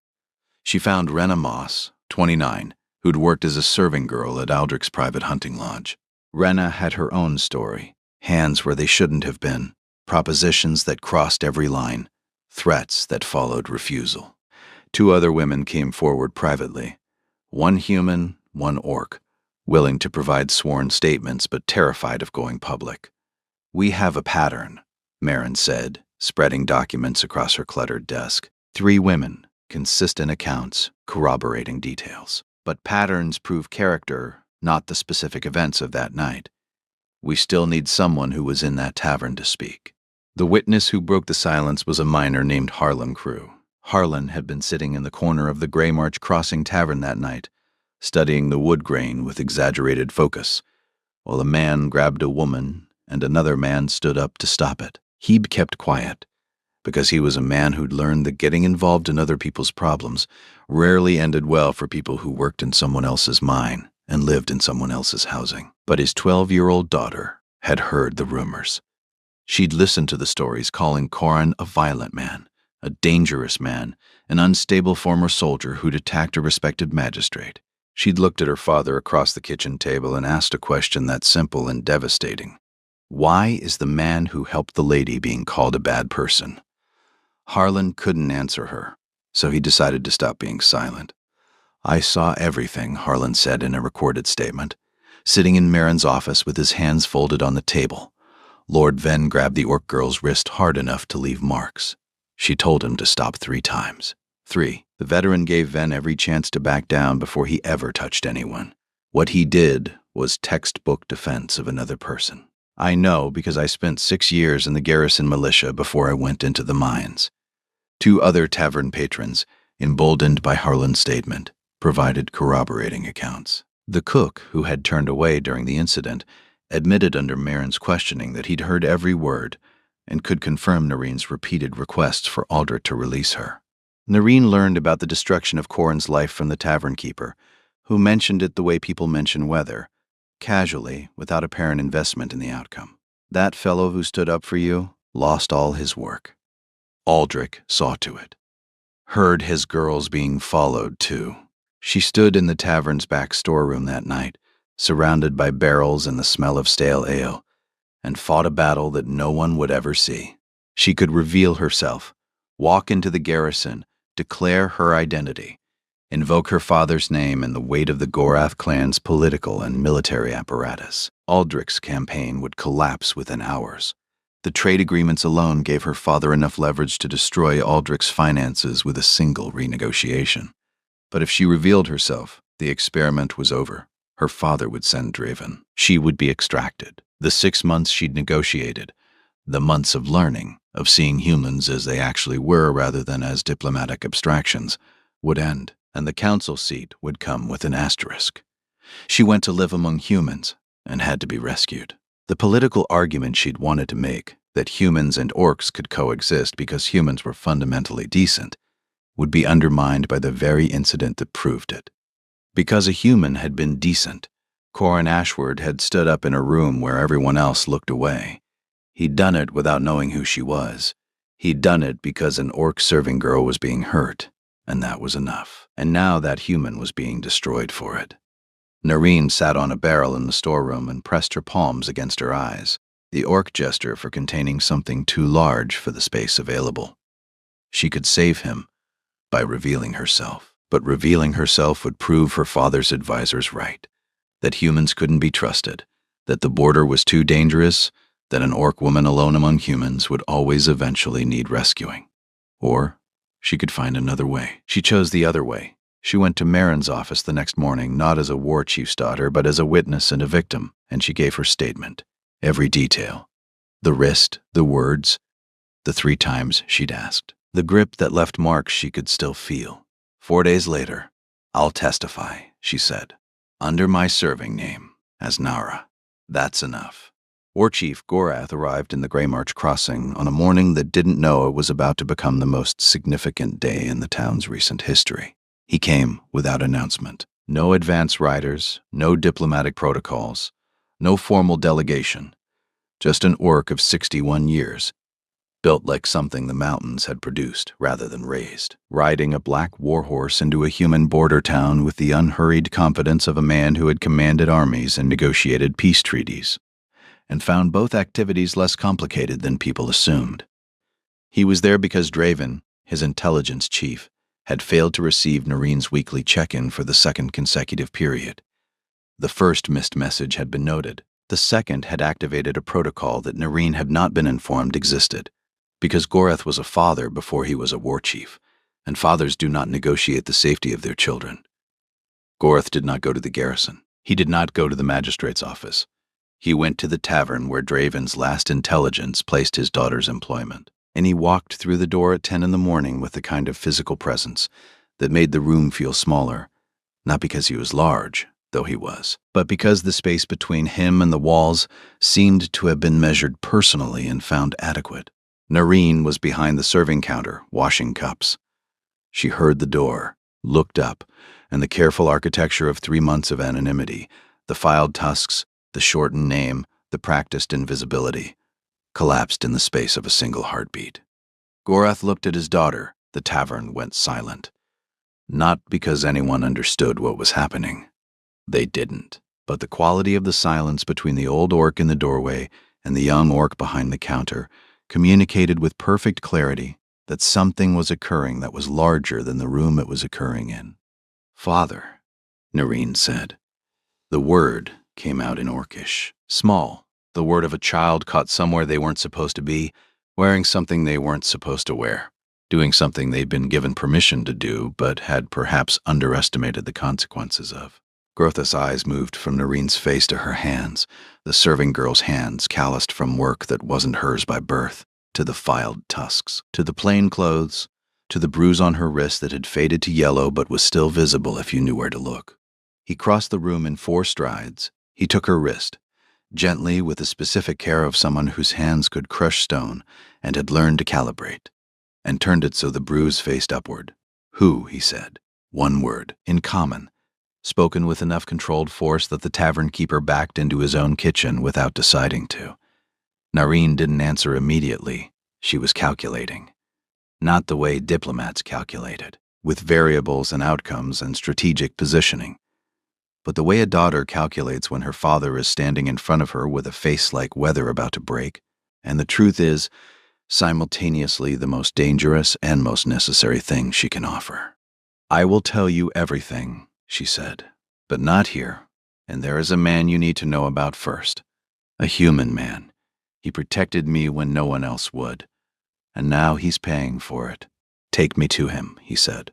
She found Rena Moss, 29, who'd worked as a serving girl at Aldrich's private hunting lodge. Rena had her own story, hands where they shouldn't have been, propositions that crossed every line, threats that followed refusal. 2 other women came forward privately, one human, one orc, willing to provide sworn statements but terrified of going public. "We have a pattern," Marin said, spreading documents across her cluttered desk. 3 women, consistent accounts, corroborating details. But patterns prove character, not the specific events of that night. We still need someone who was in that tavern to speak. The witness who broke the silence was a miner named Harlan Crew. Harlan had been sitting in the corner of the Grey March Crossing Tavern that night, studying the wood grain with exaggerated focus, while a man grabbed a woman and another man stood up to stop it. Hebe kept quiet, because he was a man who'd learned that getting involved in other people's problems rarely ended well for people who worked in someone else's mine and lived in someone else's housing. But his 12-year-old daughter had heard the rumors. She'd listened to the stories calling Corin a violent man, a dangerous man, an unstable former soldier who'd attacked a respected magistrate. She'd looked at her father across the kitchen table and asked a question that's simple and devastating. Why is the man who helped the lady being called a bad person? Harlan couldn't answer her, so he decided to stop being silent. I saw everything, Harlan said in a recorded statement, sitting in Marin's office with his hands folded on the table. Lord Venn grabbed the orc girl's wrist hard enough to leave marks. She told him to stop 3 times. 3. The veteran gave Venn every chance to back down before he ever touched anyone. What he did was textbook defense of another person. I know because I spent 6 years in the garrison militia before I went into the mines. 2 other tavern patrons, emboldened by Harlan's statement, provided corroborating accounts. The cook, who had turned away during the incident, admitted under Marin's questioning that he'd heard every word and could confirm Noreen's repeated requests for Aldrich to release her. Noreen learned about the destruction of Corin's life from the tavern keeper, who mentioned it the way people mention weather, casually, without apparent investment in the outcome. That fellow who stood up for you lost all his work. Aldrich saw to it. Heard his girls being followed, too. She stood in the tavern's back storeroom that night, surrounded by barrels and the smell of stale ale, and fought a battle that no one would ever see. She could reveal herself, walk into the garrison, declare her identity, invoke her father's name and the weight of the Gorath clan's political and military apparatus. Aldrich's campaign would collapse within hours. The trade agreements alone gave her father enough leverage to destroy Aldrich's finances with a single renegotiation. But if she revealed herself, the experiment was over. Her father would send Draven. She would be extracted. The 6 months she'd negotiated, the months of learning, of seeing humans as they actually were rather than as diplomatic abstractions, would end, and the council seat would come with an asterisk. She went to live among humans and had to be rescued. The political argument she'd wanted to make, that humans and orcs could coexist because humans were fundamentally decent, would be undermined by the very incident that proved it. Because a human had been decent, Corin Ashward had stood up in a room where everyone else looked away. He'd done it without knowing who she was. He'd done it because an orc serving girl was being hurt, and that was enough. And now that human was being destroyed for it. Noreen sat on a barrel in the storeroom and pressed her palms against her eyes, the orc gesture for containing something too large for the space available. She could save him by revealing herself, but revealing herself would prove her father's advisors right, that humans couldn't be trusted, that the border was too dangerous, that an orc woman alone among humans would always eventually need rescuing. Or she could find another way. She chose the other way. She went to Marin's office the next morning, not as a Warchief's daughter, but as a witness and a victim, and she gave her statement. Every detail. The wrist, the words, the 3 times she'd asked. The grip that left marks she could still feel. 4 days later, I'll testify, she said, under my serving name, as Nara. That's enough. Warchief Gorath arrived in the Greymarch Crossing on a morning that didn't know it was about to become the most significant day in the town's recent history. He came without announcement. No advance riders, no diplomatic protocols, no formal delegation. Just an orc of 61 years, built like something the mountains had produced rather than raised, riding a black warhorse into a human border town with the unhurried confidence of a man who had commanded armies and negotiated peace treaties, and found both activities less complicated than people assumed. He was there because Draven, his intelligence chief, had failed to receive Noreen's weekly check-in for the 2nd consecutive period. The first missed message had been noted. The second had activated a protocol that Noreen had not been informed existed, because Gorath was a father before he was a warchief, and fathers do not negotiate the safety of their children. Gorath did not go to the garrison. He did not go to the magistrate's office. He went to the tavern where Draven's last intelligence placed his daughter's employment. And he walked through the door at 10 in the morning with the kind of physical presence that made the room feel smaller, not because he was large, though he was, but because the space between him and the walls seemed to have been measured personally and found adequate. Noreen was behind the serving counter, washing cups. She heard the door, looked up, and the careful architecture of 3 months of anonymity, the filed tusks, the shortened name, the practiced invisibility, collapsed in the space of a single heartbeat. Gorath looked at his daughter. The tavern went silent. Not because anyone understood what was happening. They didn't. But the quality of the silence between the old orc in the doorway and the young orc behind the counter communicated with perfect clarity that something was occurring that was larger than the room it was occurring in. "Father," Noreen said. The word came out in orcish. Small, the word of a child caught somewhere they weren't supposed to be, wearing something they weren't supposed to wear, doing something they'd been given permission to do but had perhaps underestimated the consequences of. Grotha's eyes moved from Noreen's face to her hands, the serving girl's hands calloused from work that wasn't hers by birth, to the filed tusks, to the plain clothes, to the bruise on her wrist that had faded to yellow but was still visible if you knew where to look. He crossed the room in 4 strides. He took her wrist, gently with the specific care of someone whose hands could crush stone and had learned to calibrate, and turned it so the bruise faced upward. "Who," he said. One word, in common, spoken with enough controlled force that the tavern keeper backed into his own kitchen without deciding to. Noreen didn't answer immediately. She was calculating. Not the way diplomats calculated, with variables and outcomes and strategic positioning, but the way a daughter calculates when her father is standing in front of her with a face like weather about to break, and the truth is, simultaneously the most dangerous and most necessary thing she can offer. "I will tell you everything," she said, "but not here, and there is a man you need to know about first. A human man. He protected me when no one else would, and now he's paying for it. Take me to him," he said.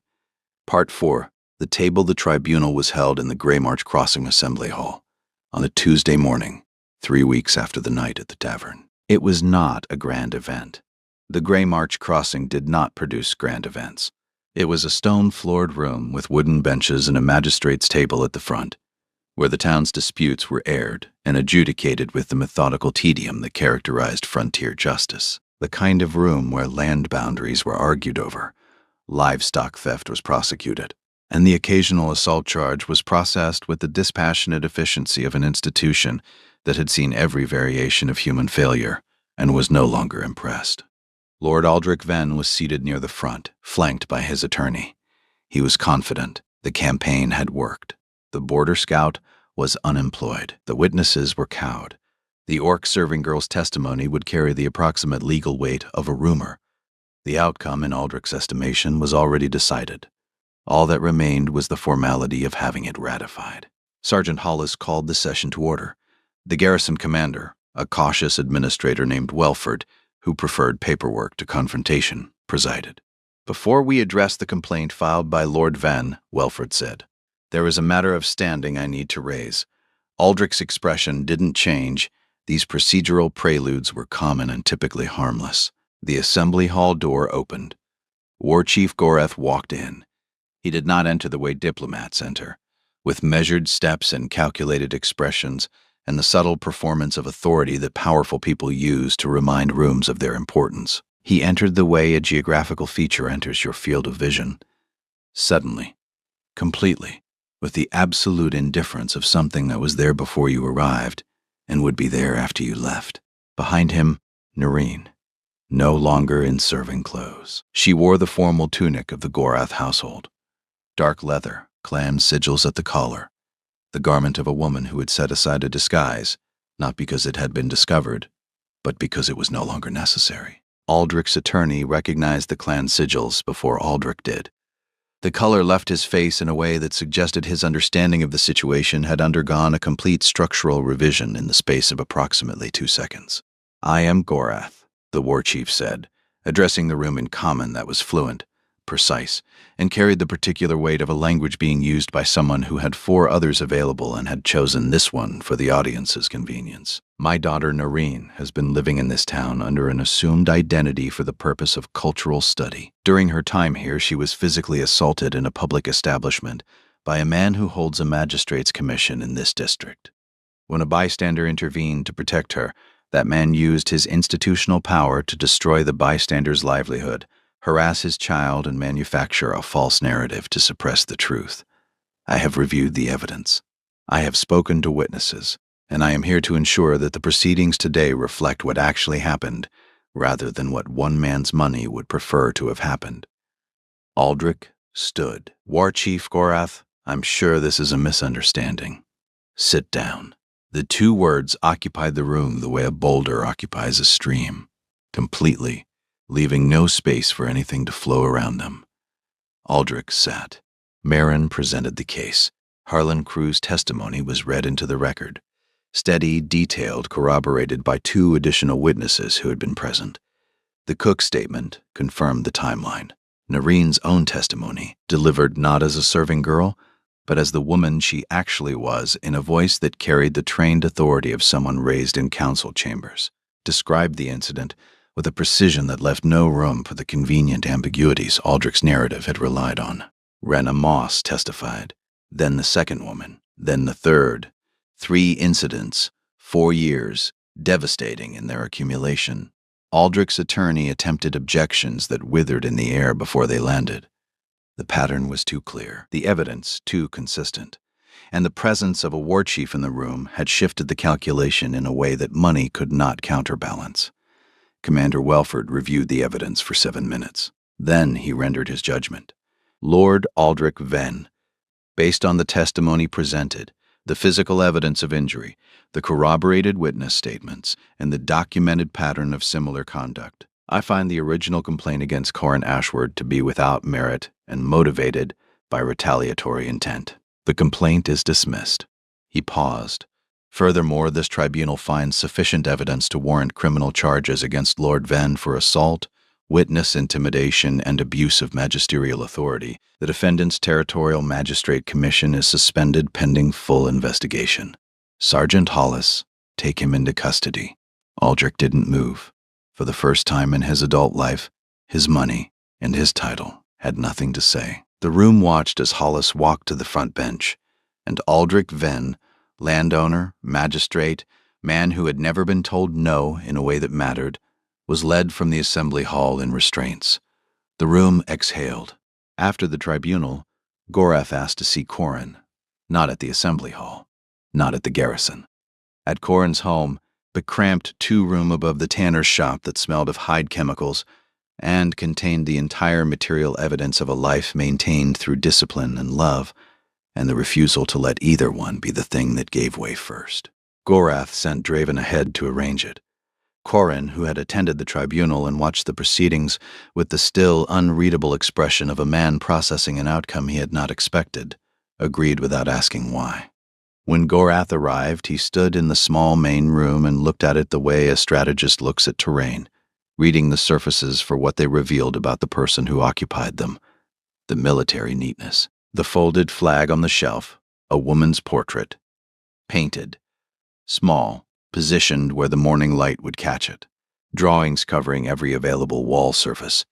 Part 4. The table the tribunal was held in the Grey March Crossing Assembly Hall, on a Tuesday morning, 3 weeks after the night at the tavern. It was not a grand event. The Grey March Crossing did not produce grand events. It was a stone-floored room with wooden benches and a magistrate's table at the front, where the town's disputes were aired and adjudicated with the methodical tedium that characterized frontier justice. The kind of room where land boundaries were argued over, livestock theft was prosecuted, and the occasional assault charge was processed with the dispassionate efficiency of an institution that had seen every variation of human failure and was no longer impressed. Lord Aldrich Venn was seated near the front, flanked by his attorney. He was confident. The campaign had worked. The border scout was unemployed. The witnesses were cowed. The orc serving girl's testimony would carry the approximate legal weight of a rumor. The outcome, in Aldrich's estimation, was already decided. All that remained was the formality of having it ratified. Sergeant Hollis called the session to order. The garrison commander, a cautious administrator named Welford, who preferred paperwork to confrontation, presided. "Before we address the complaint filed by Lord Venn," Welford said, "there is a matter of standing I need to raise. Aldrich's expression didn't change. These procedural preludes were common and typically harmless." The assembly hall door opened. Warchief Gorath walked in. He did not enter the way diplomats enter, with measured steps and calculated expressions, and the subtle performance of authority that powerful people use to remind rooms of their importance. He entered the way a geographical feature enters your field of vision. Suddenly, completely, with the absolute indifference of something that was there before you arrived and would be there after you left. Behind him, Noreen, no longer in serving clothes. She wore the formal tunic of the Gorath household. Dark leather, clan sigils at the collar, the garment of a woman who had set aside a disguise, not because it had been discovered, but because it was no longer necessary. Aldrich's attorney recognized the clan sigils before Aldrich did. The color left his face in a way that suggested his understanding of the situation had undergone a complete structural revision in the space of approximately 2 seconds. "I am Gorath," the Warchief said, addressing the room in common that was fluent, precise, and carried the particular weight of a language being used by someone who had 4 others available and had chosen this one for the audience's convenience. "My daughter Noreen has been living in this town under an assumed identity for the purpose of cultural study. During her time here, she was physically assaulted in a public establishment by a man who holds a magistrate's commission in this district. When a bystander intervened to protect her, that man used his institutional power to destroy the bystander's livelihood, harass his child, and manufacture a false narrative to suppress the truth. I have reviewed the evidence. I have spoken to witnesses, and I am here to ensure that the proceedings today reflect what actually happened, rather than what one man's money would prefer to have happened. Aldrich stood. Warchief Gorath, I'm sure this is a misunderstanding. Sit down. The two words occupied the room the way a boulder occupies a stream, completely, leaving no space for anything to flow around them. Aldrich sat. Marin presented the case. Harlan Crew's testimony was read into the record. Steady, detailed, corroborated by two additional witnesses who had been present. The cook statement confirmed the timeline. Noreen's own testimony, delivered not as a serving girl, but as the woman she actually was, in a voice that carried the trained authority of someone raised in council chambers, described the incident with a precision that left no room for the convenient ambiguities Aldrich's narrative had relied on. Rena Moss testified, then the second woman, then the third. 3 incidents, 4 years, devastating in their accumulation. Aldrich's attorney attempted objections that withered in the air before they landed. The pattern was too clear, the evidence too consistent, and the presence of a war chief in the room had shifted the calculation in a way that money could not counterbalance. Commander Welford reviewed the evidence for 7 minutes. Then he rendered his judgment. Lord Aldrich Venn, based on the testimony presented, the physical evidence of injury, the corroborated witness statements, and the documented pattern of similar conduct, I find the original complaint against Corin Ashworth to be without merit and motivated by retaliatory intent. The complaint is dismissed. He paused. Furthermore, this tribunal finds sufficient evidence to warrant criminal charges against Lord Venn for assault, witness intimidation, and abuse of magisterial authority. The defendant's territorial magistrate commission is suspended pending full investigation. Sergeant Hollis, take him into custody. Aldrich didn't move. For the first time in his adult life, his money and his title had nothing to say. The room watched as Hollis walked to the front bench, and Aldrich Venn, landowner, magistrate, man who had never been told no in a way that mattered, was led from the assembly hall in restraints. The room exhaled. After the tribunal, Gorath asked to see Corin, not at the assembly hall, not at the garrison. At Corin's home, the cramped 2-room above the tanner's shop that smelled of hide chemicals and contained the entire material evidence of a life maintained through discipline and love, and the refusal to let either one be the thing that gave way first. Gorath sent Draven ahead to arrange it. Corin, who had attended the tribunal and watched the proceedings with the still unreadable expression of a man processing an outcome he had not expected, agreed without asking why. When Gorath arrived, he stood in the small main room and looked at it the way a strategist looks at terrain, reading the surfaces for what they revealed about the person who occupied them. The military neatness, the folded flag on the shelf, a woman's portrait, painted, small, positioned where the morning light would catch it, drawings covering every available wall surface,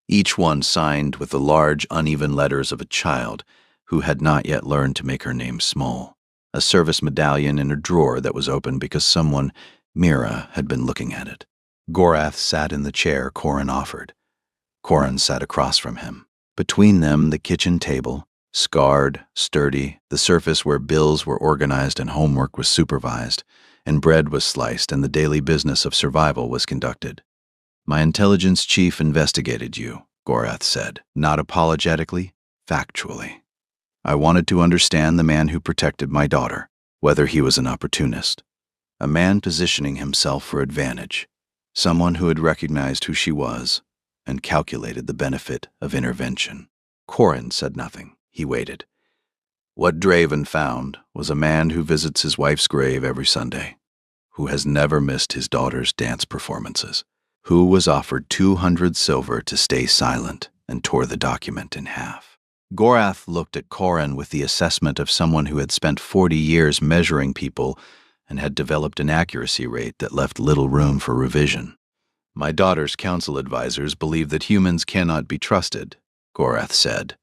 each one signed with the large, uneven letters of a child who had not yet learned to make her name small. A service medallion in a drawer that was open because someone, Mira, had been looking at it. Gorath sat in the chair Corin offered. Corin sat across from him. Between them, the kitchen table, scarred, sturdy, the surface where bills were organized and homework was supervised, and bread was sliced and the daily business of survival was conducted. My intelligence chief investigated you, Gorath said, not apologetically, factually. I wanted to understand the man who protected my daughter, whether he was an opportunist, a man positioning himself for advantage, someone who had recognized who she was and calculated the benefit of intervention. Corin said nothing. He waited. What Draven found was a man who visits his wife's grave every Sunday, who has never missed his daughter's dance performances, who was offered 200 silver to stay silent and tore the document in half. Gorath looked at Corin with the assessment of someone who had spent 40 years measuring people and had developed an accuracy rate that left little room for revision. My daughter's council advisors believe that humans cannot be trusted, Gorath said.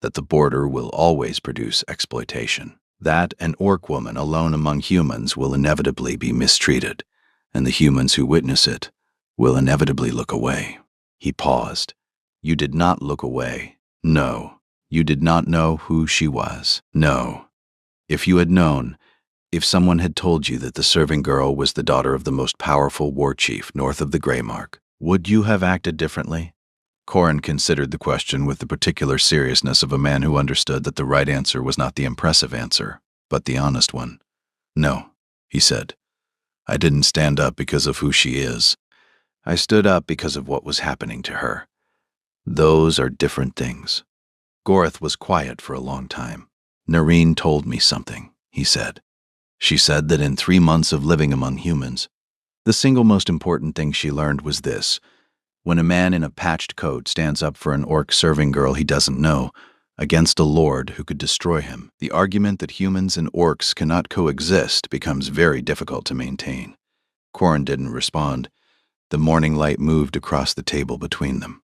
that the border will always produce exploitation, that an orc woman alone among humans will inevitably be mistreated, and the humans who witness it will inevitably look away. He paused. You did not look away. No. You did not know who she was. No. If you had known, if someone had told you that the serving girl was the daughter of the most powerful warchief north of the Grey Mark, would you have acted differently? Corin considered the question with the particular seriousness of a man who understood that the right answer was not the impressive answer, but the honest one. No, he said. I didn't stand up because of who she is. I stood up because of what was happening to her. Those are different things. Goreth was quiet for a long time. Nareen told me something, he said. She said that in 3 months of living among humans, the single most important thing she learned was this: when a man in a patched coat stands up for an orc serving girl he doesn't know, against a lord who could destroy him, the argument that humans and orcs cannot coexist becomes very difficult to maintain. Corin didn't respond. The morning light moved across the table between them.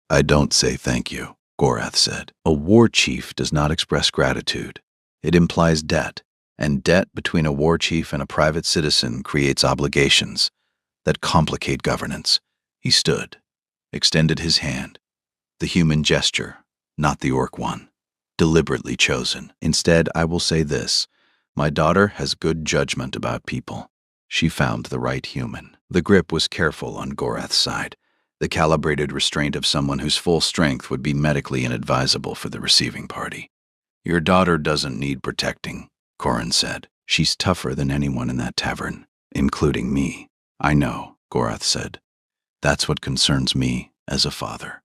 I don't say thank you, Goreth said. A war chief does not express gratitude. It implies debt, and debt between a war chief and a private citizen creates obligations that complicate governance. He stood, extended his hand. The human gesture, not the orc one, deliberately chosen. Instead, I will say this: my daughter has good judgment about people. She found the right human. The grip was careful on Goreth's side, the calibrated restraint of someone whose full strength would be medically inadvisable for the receiving party. Your daughter doesn't need protecting, Corin said. She's tougher than anyone in that tavern, including me. I know, Goreth said. That's what concerns me as a father.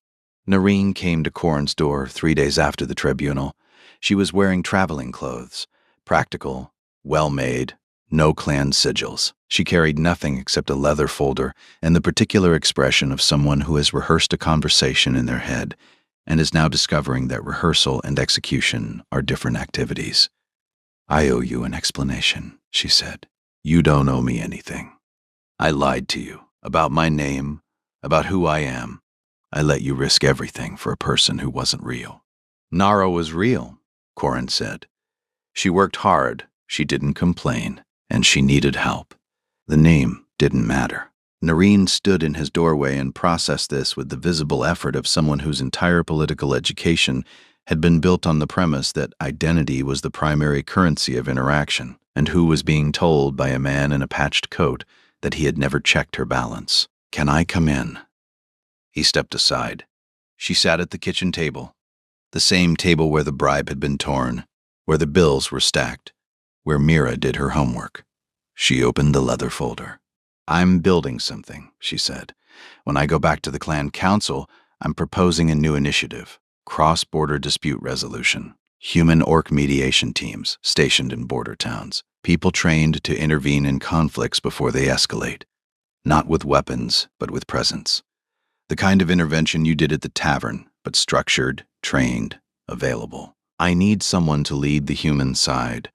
Nareen came to Corin's door 3 days after the tribunal. She was wearing traveling clothes, practical, well-made, no clan sigils. She carried nothing except a leather folder and the particular expression of someone who has rehearsed a conversation in their head and is now discovering that rehearsal and execution are different activities. I owe you an explanation, she said. You don't owe me anything. I lied to you about my name, about who I am. I let you risk everything for a person who wasn't real. Nara was real, Corin said. She worked hard, she didn't complain, and she needed help. The name didn't matter. Nareen stood in his doorway and processed this with the visible effort of someone whose entire political education had been built on the premise that identity was the primary currency of interaction, and who was being told by a man in a patched coat that he had never checked her balance. Can I come in? He stepped aside. She sat at the kitchen table, the same table where the bribe had been torn, where the bills were stacked, where Mira did her homework. She opened the leather folder. I'm building something, she said. When I go back to the clan council, I'm proposing a new initiative: cross-border dispute resolution. Human-orc mediation teams stationed in border towns. People trained to intervene in conflicts before they escalate. Not with weapons, but with presence. The kind of intervention you did at the tavern, but structured, trained, available. I need someone to lead the human side.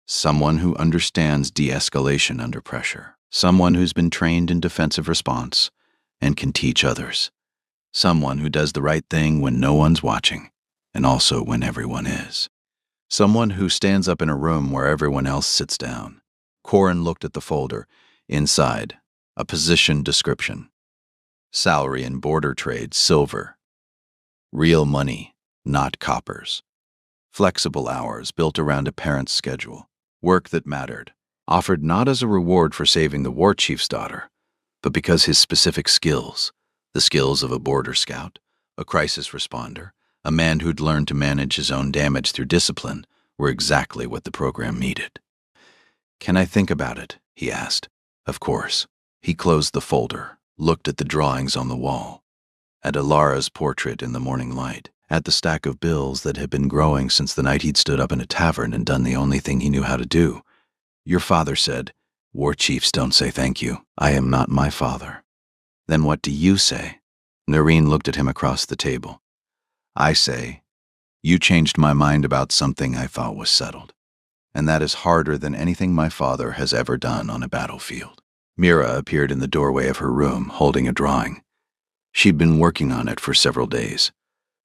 Someone who understands de-escalation under pressure. Someone who's been trained in defensive response and can teach others. Someone who does the right thing when no one's watching, and also when everyone is. Someone who stands up in a room where everyone else sits down. Corin looked at the folder. Inside, a position description. Salary in border trade, silver. Real money, not coppers. Flexible hours built around a parent's schedule. Work that mattered. Offered not as a reward for saving the war chief's daughter, but because his specific skills, the skills of a border scout, a crisis responder, a man who'd learned to manage his own damage through discipline, were exactly what the program needed. Can I think about it? He asked. Of course. He closed the folder, looked at the drawings on the wall, at Alara's portrait in the morning light, at the stack of bills that had been growing since the night he'd stood up in a tavern and done the only thing he knew how to do. Your father said, war chiefs don't say thank you. I am not my father. Then what do you say? Nareen looked at him across the table. I say, you changed my mind about something I thought was settled. And that is harder than anything my father has ever done on a battlefield. Mira appeared in the doorway of her room, holding a drawing. She'd been working on it for several days.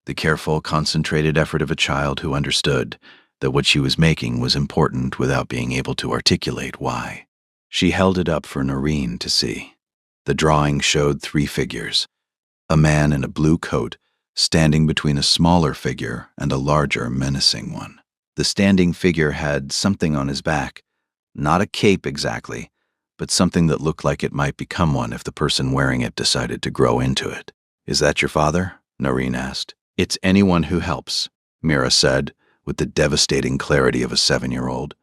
the careful, concentrated effort of a child who understood that what she was making was important without being able to articulate why. She held it up for Noreen to see. The drawing showed 3 figures: a man in a blue coat standing between a smaller figure and a larger, menacing one. The standing figure had something on his back, not a cape exactly, but something that looked like it might become one if the person wearing it decided to grow into it. "Is that your father?" Noreen asked. "It's anyone who helps," Mira said, with the devastating clarity of a 7-year-old.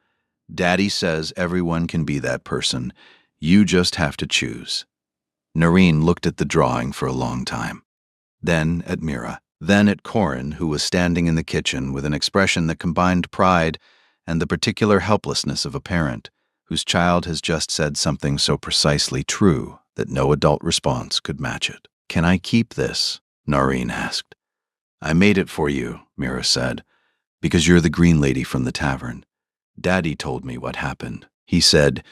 "Daddy says everyone can be that person. You just have to choose." Noreen looked at the drawing for a long time. Then at Mira. Then at Corin, who was standing in the kitchen with an expression that combined pride and the particular helplessness of a parent whose child has just said something so precisely true that no adult response could match it. "Can I keep this?" Noreen asked. "I made it for you," Mira said, "because you're the green lady from the tavern. Daddy told me what happened. He said,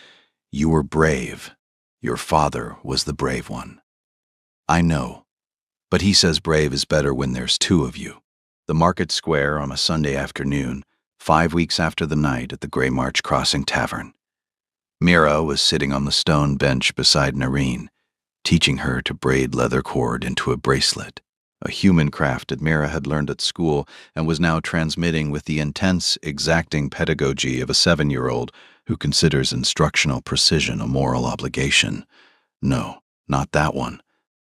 you were brave. Your father was the brave one." "I know, but he says brave is better when there's 2 of you." The market square on a Sunday afternoon, 5 weeks after the night at the Grey March Crossing Tavern. Mira was sitting on the stone bench beside Noreen, teaching her to braid leather cord into a bracelet, a human craft that Mira had learned at school and was now transmitting with the intense, exacting pedagogy of a 7-year-old who considers instructional precision a moral obligation. "No, not that one.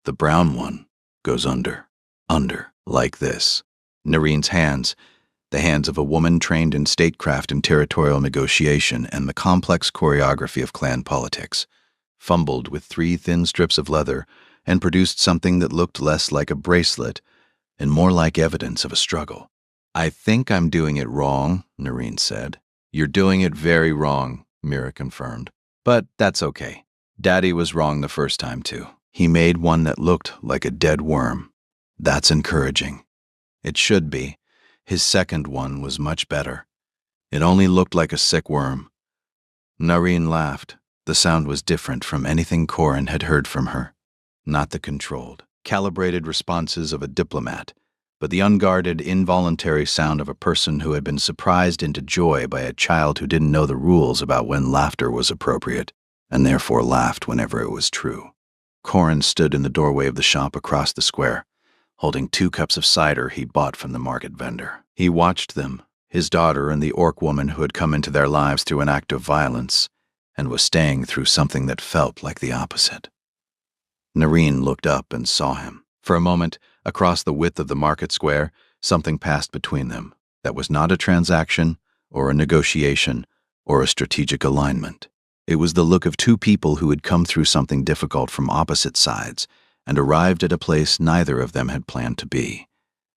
The brown one goes under, like this." Noreen's hands, the hands of a woman trained in statecraft and territorial negotiation and the complex choreography of clan politics, fumbled with 3 thin strips of leather and produced something that looked less like a bracelet and more like evidence of a struggle. "I think I'm doing it wrong," Noreen said. "You're doing it very wrong," Mira confirmed. "But that's okay. Daddy was wrong the first time too. He made one that looked like a dead worm." "That's encouraging." "It should be. His second one was much better. It only looked like a sick worm." Noreen laughed. The sound was different from anything Corin had heard from her. Not the controlled, calibrated responses of a diplomat, but the unguarded, involuntary sound of a person who had been surprised into joy by a child who didn't know the rules about when laughter was appropriate, and therefore laughed whenever it was true. Corin stood in the doorway of the shop across the square, holding 2 cups of cider he bought from the market vendor. He watched them, his daughter and the orc woman who had come into their lives through an act of violence, and was staying through something that felt like the opposite. Noreen looked up and saw him. For a moment, across the width of the market square, something passed between them that was not a transaction or a negotiation or a strategic alignment. It was the look of 2 people who had come through something difficult from opposite sides and arrived at a place neither of them had planned to be,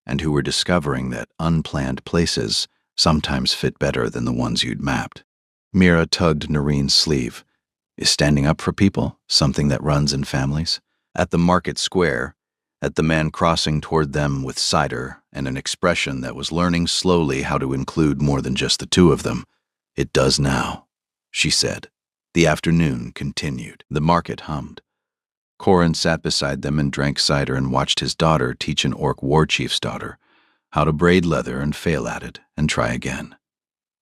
and who were discovering that unplanned places sometimes fit better than the ones you'd mapped. Mira tugged Noreen's sleeve. "Is standing up for people something that runs in families?" At the market square, at the man crossing toward them with cider and an expression that was learning slowly how to include more than just the 2 of them, "It does now," she said. The afternoon continued. The market hummed. Corin sat beside them and drank cider and watched his daughter teach an orc warchief's daughter how to braid leather and fail at it and try again.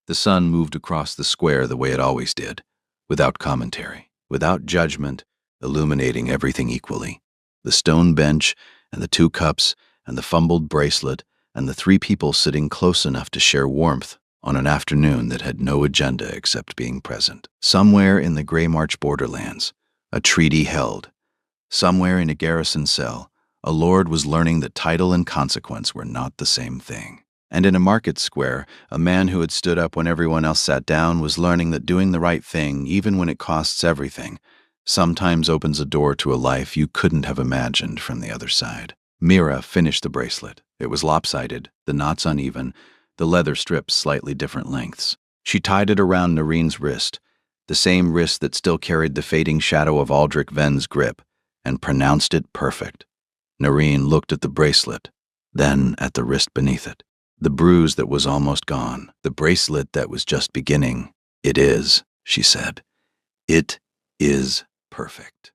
The sun moved across the square the way it always did, without commentary, without judgment, illuminating everything equally. The stone bench and the 2 cups and the fumbled bracelet and the 3 people sitting close enough to share warmth on an afternoon that had no agenda except being present. Somewhere in the Grey March borderlands, a treaty held. Somewhere in a garrison cell, a lord was learning that title and consequence were not the same thing. And in a market square, a man who had stood up when everyone else sat down was learning that doing the right thing, even when it costs everything, sometimes opens a door to a life you couldn't have imagined from the other side. Mira finished the bracelet. It was lopsided, the knots uneven, the leather strips slightly different lengths. She tied it around Noreen's wrist, the same wrist that still carried the fading shadow of Aldrich Venn's grip, and pronounced it perfect. Noreen looked at the bracelet, then at the wrist beneath it. The bruise that was almost gone, the bracelet that was just beginning. "It is," she said. "It is perfect."